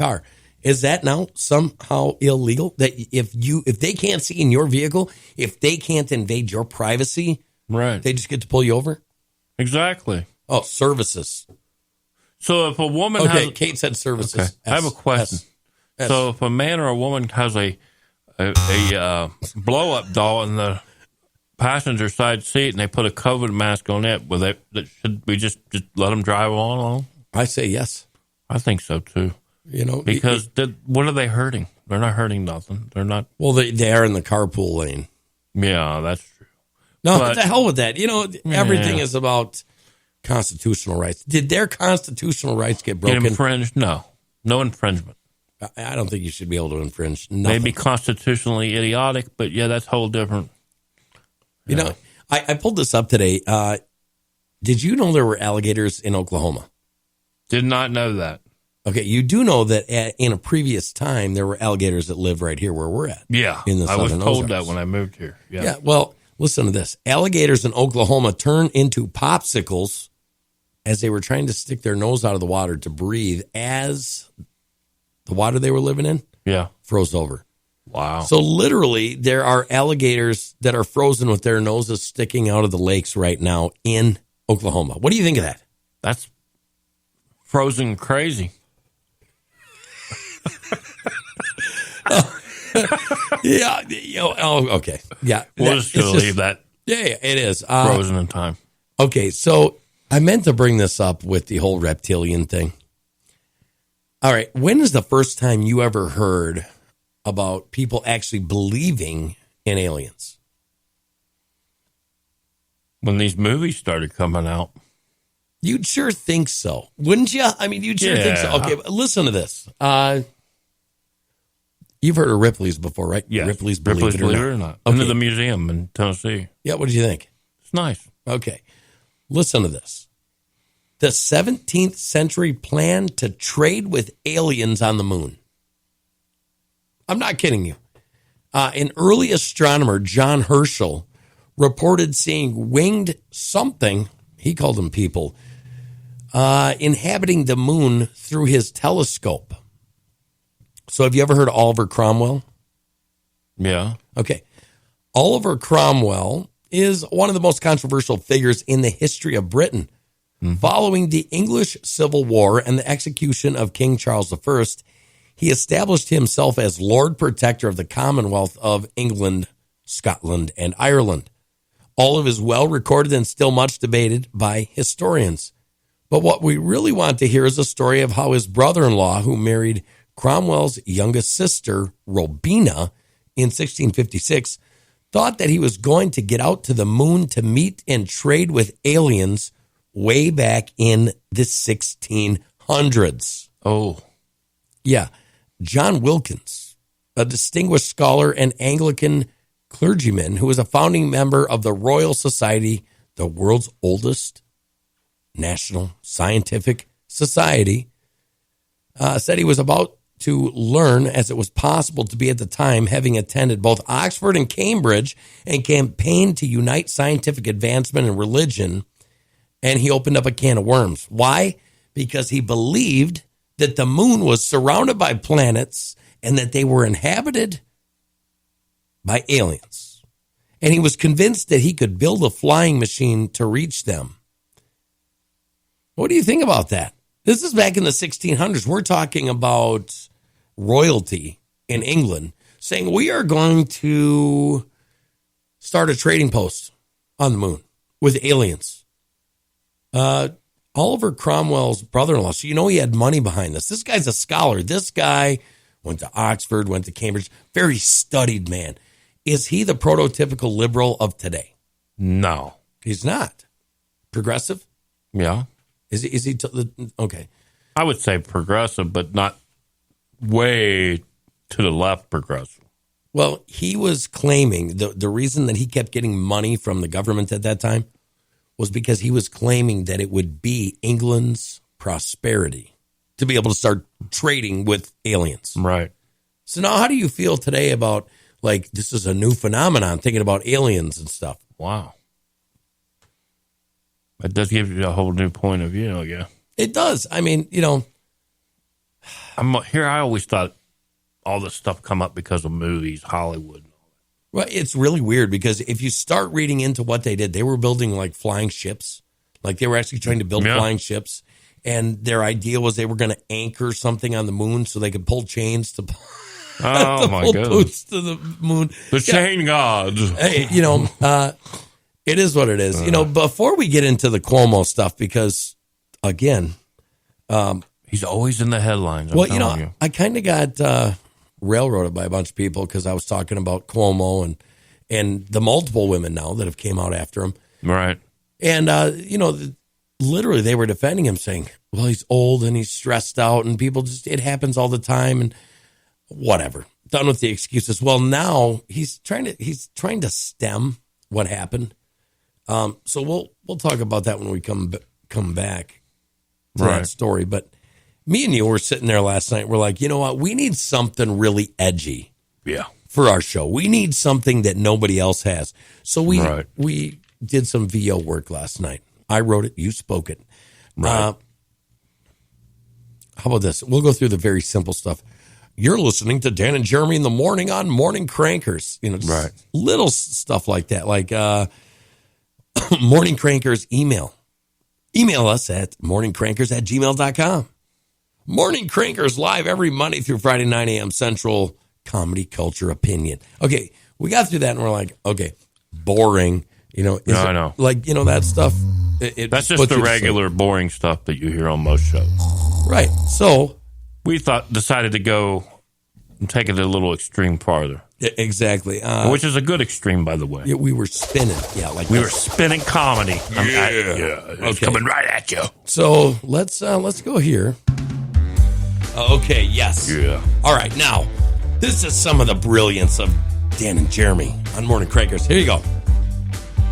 car. Is that now somehow illegal? That if they can't see in your vehicle, if they can't invade your privacy, right, they just get to pull you over? Exactly. Oh, services. So if a woman has... Kate said services. Okay. I have a question. So if a man or a woman has a blow-up doll in the passenger side seat and they put a COVID mask on it, should we just let them drive on? I say yes. I think so too. Because what are they hurting? They're not hurting nothing. They're not. Well, they are in the carpool lane. Yeah, that's true. No, what the hell with that? Everything is about constitutional rights. Did their constitutional rights get broken? Get infringed? No infringement. I don't think you should be able to infringe nothing. Maybe constitutionally idiotic, but yeah, that's a whole different. I pulled this up today. Did you know there were alligators in Oklahoma? Did not know that. Okay, you do know that in a previous time there were alligators that lived right here where we're at. Yeah, in the I was Southern told Ozarks. that when I moved here. Yeah. Well, listen to this. Alligators in Oklahoma turned into popsicles as they were trying to stick their nose out of the water to breathe as the water they were living in froze over. Wow. So literally there are alligators that are frozen with their noses sticking out of the lakes right now in Oklahoma. What do you think of that? That's frozen crazy. Yeah. Okay. Yeah. We'll just leave that. Yeah, it is. Frozen in time. Okay, so I meant to bring this up with the whole reptilian thing. All right, when is the first time you ever heard about people actually believing in aliens? When these movies started coming out. You'd sure think so, wouldn't you? I mean, you'd sure think so. Okay, but listen to this. You've heard of Ripley's before, right? Yes. Ripley's Believe It or Not. Okay. Into the museum in Tennessee. Yeah, what did you think? It's nice. Okay, listen to this. The 17th century plan to trade with aliens on the moon. I'm not kidding you. An early astronomer, John Herschel, reported seeing winged something, he called them people, inhabiting the moon through his telescope. So have you ever heard of Oliver Cromwell? Yeah. Okay. Oliver Cromwell is one of the most controversial figures in the history of Britain. Mm-hmm. Following the English Civil War and the execution of King Charles I, he established himself as Lord Protector of the Commonwealth of England, Scotland, and Ireland. All of his well-recorded and still much debated by historians. But what we really want to hear is a story of how his brother-in-law, who married Cromwell's youngest sister, Robina, in 1656, thought that he was going to get out to the moon to meet and trade with aliens way back in the 1600s. Oh. Yeah. John Wilkins, a distinguished scholar and Anglican clergyman who was a founding member of the Royal Society, the world's oldest national scientific society, said he was about to learn, as it was possible to be at the time, having attended both Oxford and Cambridge and campaigned to unite scientific advancement and religion. And he opened up a can of worms. Why? Because he believed that the moon was surrounded by planets and that they were inhabited by aliens. And he was convinced that he could build a flying machine to reach them. What do you think about that? This is back in the 1600s. We're talking about royalty in England saying we are going to start a trading post on the moon with aliens. Oliver Cromwell's brother-in-law, so you know he had money behind this. This guy's a scholar. This guy went to Oxford, went to Cambridge, very studied man. Is he the prototypical liberal of today? No. He's not. Progressive? Yeah. Is he okay. I would say progressive, but not way to the left progressive. Well, he was claiming the reason that he kept getting money from the government at that time was because he was claiming that it would be England's prosperity to be able to start trading with aliens. Right. So now how do you feel today about, like, this is a new phenomenon, thinking about aliens and stuff? Wow. It does give you a whole new point of view, yeah. It does. I mean, I always thought all this stuff come up because of movies, Hollywood. Well, it's really weird because if you start reading into what they did, they were building like flying ships. Like they were actually trying to build flying ships. And their idea was they were going to anchor something on the moon so they could pull chains to Oh, my pull goodness. boots to the moon. The chain gods. Hey, it is what it is. Before we get into the Cuomo stuff, because again, he's always in the headlines. I kind of got railroaded by a bunch of people because I was talking about Cuomo and the multiple women now that have came out after him. Right. And, literally they were defending him saying, well, he's old and he's stressed out and people it happens all the time and whatever. Done with the excuses. Well, now he's trying to stem what happened. So we'll talk about that when we come back to that story. But me and you were sitting there last night. We're like, you know what? We need something really edgy. Yeah. For our show. We need something that nobody else has. So we did some VO work last night. I wrote it. You spoke it. Right. How about this? We'll go through the very simple stuff. You're listening to Dan and Jeremy in the morning on Morning Crankers. Just little stuff like that. Like Morning Crankers email. Email us at morningcrankers@gmail.com. Morning Crankers live every Monday through Friday, 9 a.m. Central. Comedy, culture, opinion. Okay, we got through that and we're like, okay, boring. I know. Like, that stuff. That's just the regular boring stuff that you hear on most shows. Right. So we decided to go and take it a little extreme farther. Exactly. Which is a good extreme, by the way. Yeah, we were spinning. Yeah, like we were spinning comedy. It's coming right at you. So let's go here. Okay. Yes. Yeah. All right. Now, this is some of the brilliance of Dan and Jeremy on Morning Crankers. Here you go.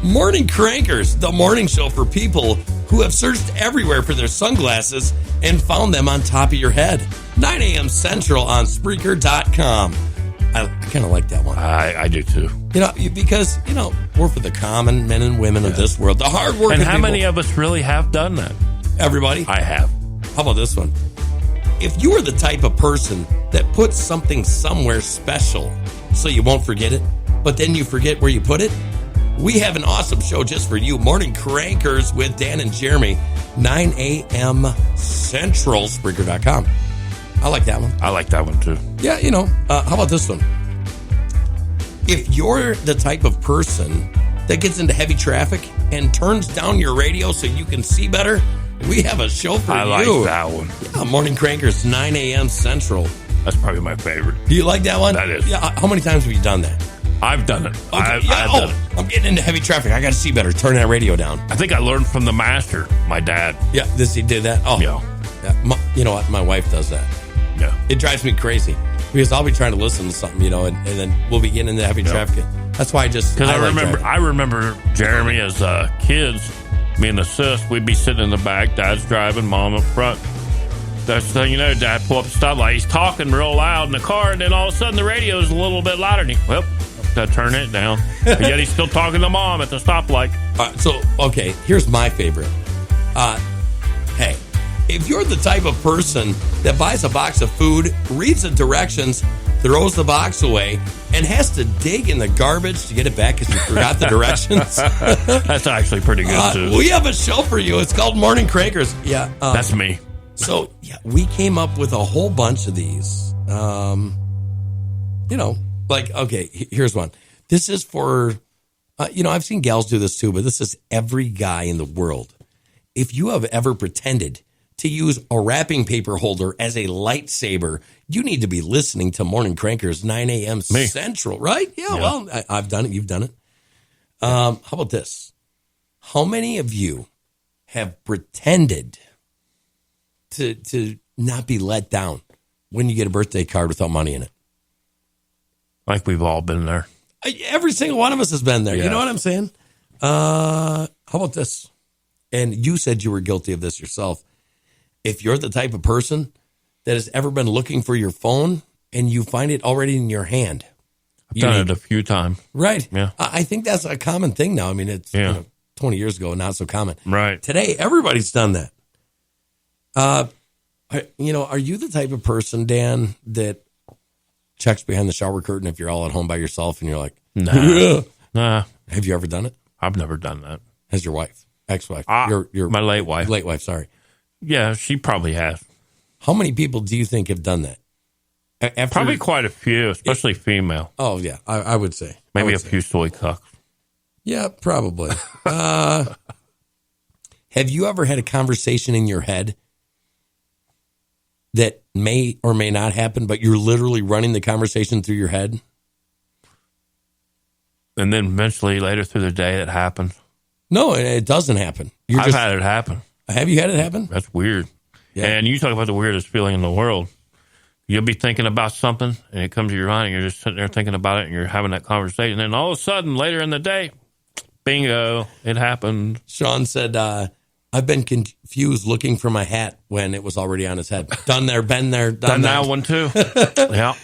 Morning Crankers, the morning show for people who have searched everywhere for their sunglasses and found them on top of your head. 9 a.m. Central on Spreaker.com. I kind of like that one. I do too. Because, we're for the common men and women of this world, the hard working And how people. many of us really have done that? Everybody? I have. How about this one? If you are the type of person that puts something somewhere special so you won't forget it, but then you forget where you put it, we have an awesome show just for you. Morning Crankers with Dan and Jeremy, 9 a.m. Central, Spreaker.com. I like that one. I like that one too. Yeah, how about this one? If you're the type of person that gets into heavy traffic and turns down your radio so you can see better, we have a show for you. I like that one. Yeah, Morning Crankers, 9 a.m. Central. That's probably my favorite. Do you like that one? That is. Yeah. How many times have you done that? I've done it. Okay. I've done it. I'm getting into heavy traffic. I got to see better. Turn that radio down. I think I learned from the master, my dad. Yeah, he did that. Oh, yeah. You know what? My wife does that. Yeah. It drives me crazy because I'll be trying to listen to something, and then we'll be getting into heavy traffic. That's why I remember Jeremy as kids, me and the sis, we'd be sitting in the back, Dad's driving, Mom up front. That's the thing, Dad pull up the stoplight. He's talking real loud in the car, and then all of a sudden the radio's a little bit louder. And gotta turn it down. But yet he's still talking to Mom at the stoplight. Okay, here's my favorite. Hey, if you're the type of person that buys a box of food, reads the directions, throws the box away, and has to dig in the garbage to get it back because you forgot the directions. That's actually pretty good, too. We have a show for you. It's called Morning Crankers. Yeah. That's me. So, we came up with a whole bunch of these. Here's one. This is for, I've seen gals do this too, but this is every guy in the world. If you have ever pretended to use a wrapping paper holder as a lightsaber, you need to be listening to Morning Crankers, 9 a.m. Central, right? Yeah, well, I've done it. You've done it. How about this? How many of you have pretended to not be let down when you get a birthday card without money in it? Like we've all been there. Every single one of us has been there. Yeah. You know what I'm saying? How about this? And you said you were guilty of this yourself. If you're the type of person that has ever been looking for your phone and you find it already in your hand. I've done it a few times. Right. Yeah. I think that's a common thing now. I mean, it's 20 years ago, not so common. Right. Today, everybody's done that. Are you the type of person, Dan, that checks behind the shower curtain if you're all at home by yourself and you're like, Nah. Have you ever done it? I've never done that. Has your wife, ex-wife, your my late wife. Late wife, sorry. Yeah, she probably has. How many people do you think have done that? Probably quite a few, especially female. Oh, yeah, I would say. Maybe a few soy cucks. Yeah, probably. Have you ever had a conversation in your head that may or may not happen, but you're literally running the conversation through your head? And then eventually later through the day it happens. No, it doesn't happen. I've had it happen. Have you had it happen? That's weird. Yeah. And you talk about the weirdest feeling in the world. You'll be thinking about something, and it comes to your mind, and you're just sitting there thinking about it, and you're having that conversation. And all of a sudden, later in the day, bingo, it happened. Sean said, I've been confused looking for my hat when it was already on his head. Done there, been there, done that. That one, too. Yeah.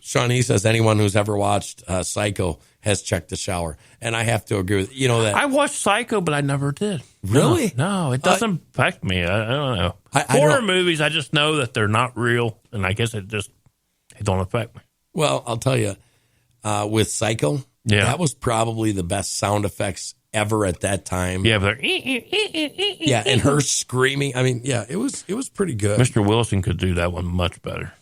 Shawnee says anyone who's ever watched Psycho has checked the shower. And I have to agree with that. I watched Psycho, but I never did. Really? No, it doesn't affect me. I don't know. Horror movies, I just know that they're not real, and I guess it don't affect me. Well, I'll tell you, with Psycho, that was probably the best sound effects ever at that time. Yeah, but and her screaming. I mean, it was pretty good. Mr. Wilson could do that one much better.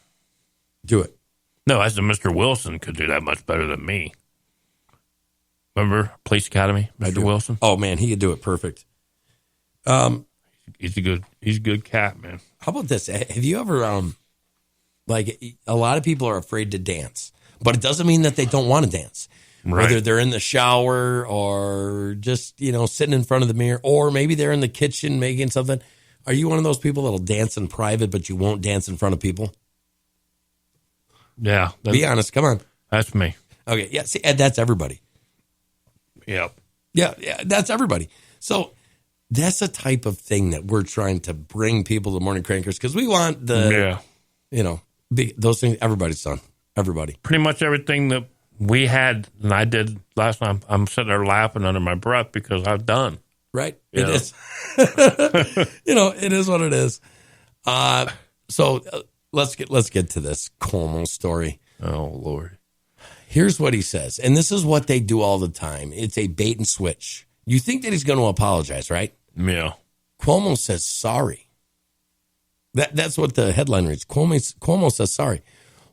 Do it. No, I said Mr. Wilson could do that much better than me. Remember Police Academy, Mr. Wilson? Oh man, he could do it perfect. He's a good cat, man. How about this? Have you ever like a lot of people are afraid to dance, but it doesn't mean that they don't want to dance. Right. Whether they're in the shower or just, sitting in front of the mirror, or maybe they're in the kitchen making something. Are you one of those people that'll dance in private, but you won't dance in front of people? Yeah. Be honest. Come on. That's me. Okay. Yeah. See, that's everybody. Yep. Yeah. That's everybody. So that's a type of thing that we're trying to bring people to Morning Crankers because we want those things. Everybody's done. Everybody. Pretty much everything that we had and I did last time, I'm sitting there laughing under my breath because I've done. Right. It is. It is what it is. So let's get to this Cuomo story. Oh, Lord. Here's what he says. And this is what they do all the time. It's a bait and switch. You think that he's going to apologize, right? Yeah. Cuomo says sorry. That's what the headline reads. Cuomo says sorry.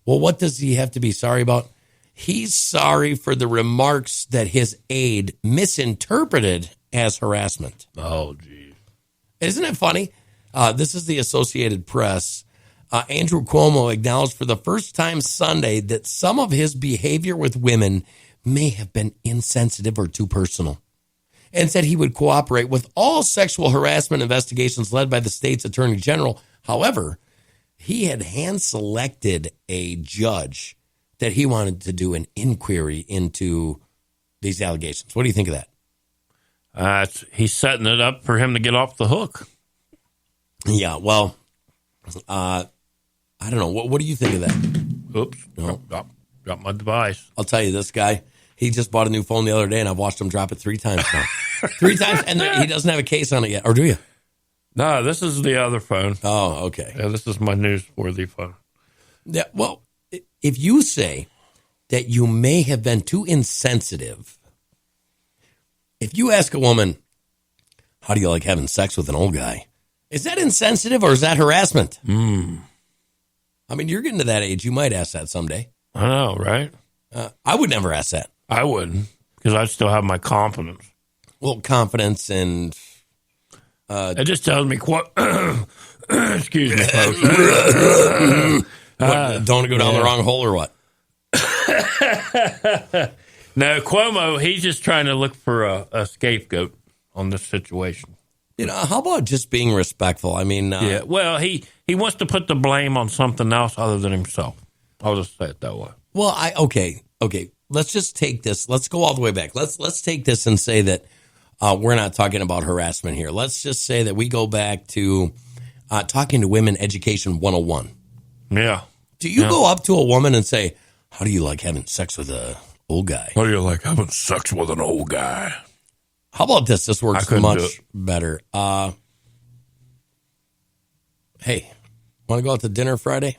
Well, what does he have to be sorry about? He's sorry for the remarks that his aide misinterpreted as harassment. Oh, geez. Isn't it funny? This is the Associated Press. Andrew Cuomo acknowledged for the first time Sunday that some of his behavior with women may have been insensitive or too personal, and said he would cooperate with all sexual harassment investigations led by the state's attorney general. However, he had hand-selected a judge that he wanted to do an inquiry into these allegations. What do you think of that? He's setting it up for him to get off the hook. Yeah, well, I don't know. What do you think of that? Oops. No. Got my device. I'll tell you, this guy, he just bought a new phone the other day, and I've watched him drop it 3 times now. 3 times, and he doesn't have a case on it yet. Or do you? No, this is the other phone. Oh, okay. Yeah, this is my newsworthy phone. Yeah, well, if you say that you may have been too insensitive, if you ask a woman, how do you like having sex with an old guy? Is that insensitive or is that harassment? I mean, you're getting to that age. You might ask that someday. I know, right? I would never ask that. I wouldn't, because I still have my confidence. Well, confidence and... it just tells me, excuse me, folks. Don't go down the wrong hole or what? No, Cuomo, he's just trying to look for a scapegoat on this situation. How about just being respectful? I mean... yeah, well, he wants to put the blame on something else other than himself. I'll just say it that way. Well, okay. Let's just take this. Let's go all the way back. Let's take this and say that we're not talking about harassment here. Let's just say that we go back to talking to women education 101. Yeah. Do you go up to a woman and say, how do you like having sex with an old guy? How do you like having sex with an old guy? How about this? This works much better. Hey, want to go out to dinner Friday?